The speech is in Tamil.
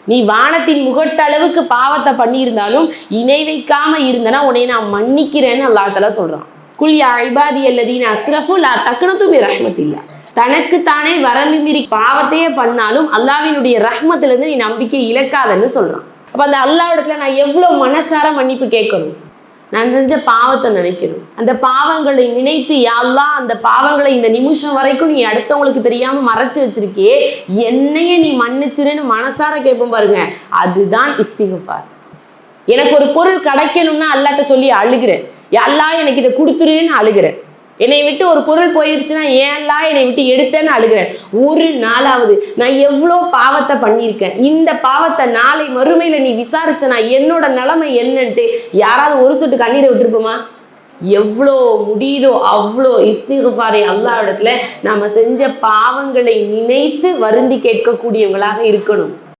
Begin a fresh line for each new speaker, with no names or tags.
நீ வானத்தின் முகட்டளவுக்கு பாவத்தை பண்ணியிருந்தாலும் இணை வைக்காம இருந்தனா உன்னை நான் மன்னிக்கிறேன்னு அல்லாஹ் தஆலா சொல்றான். குல் யா இபாதி அல்லதீன அஸ்ரஃபு லா தக்னது மின் ரஹ்மத்தில்லாஹ். தனக்கு தானே வரம்பு மீறி பாவத்தையே பண்ணாலும் அல்லாஹ்வினுடைய ரஹ்மத்துல இருந்து நீ நம்பிக்கை இழக்காதன்னு சொல்றான். அப்ப அந்த அல்லாஹ் இடத்துல நான் எவ்வளவு மனசார மன்னிப்பு கேட்கணும், நான் செஞ்ச பாவத்தை நினைக்கணும், அந்த பாவங்களை நினைத்து யா அல்லாஹ் அந்த பாவங்களை இந்த நிமிஷம் வரைக்கும் நீ அடுத்தவங்களுக்கு தெரியாம மறைச்சு வச்சிருக்கியே, என்னைய நீ மன்னிச்சிருன்னு மனசார கேட்போம் பாருங்க, அதுதான் இஸ்திக்ஃபார். எனக்கு ஒரு பொருள் கிடைக்கணும்னா அல்லாஹ்ட்ட சொல்லி அழுகிறேன், யா அல்லாஹ் எனக்கு இதை கொடுத்துருன்னு அழுகிறேன். என்னை விட்டு ஒரு பொருள் போயிருச்சுன்னா ஏன் அல்லாஹ் என்னை விட்டு எடுத்தேன்னு அழுகிறேன். ஒரு நாளாவது நான் எவ்வளோ பாவத்தை பண்ணியிருக்கேன், இந்த பாவத்தை நாளை மறுமையில நீ விசாரிச்சனா என்னோட நிலைமை என்னன்ட்டு யாராவது ஒரு சொட்டு கண்ணீரை விட்டுருப்போமா? எவ்வளோ முடியுதோ அவ்வளோ இஸ்திக்ஃபாரை அல்லாஹ் இடத்துல நாம செஞ்ச பாவங்களை நினைத்து வருந்தி கேட்கக்கூடியவங்களாக இருக்கணும்.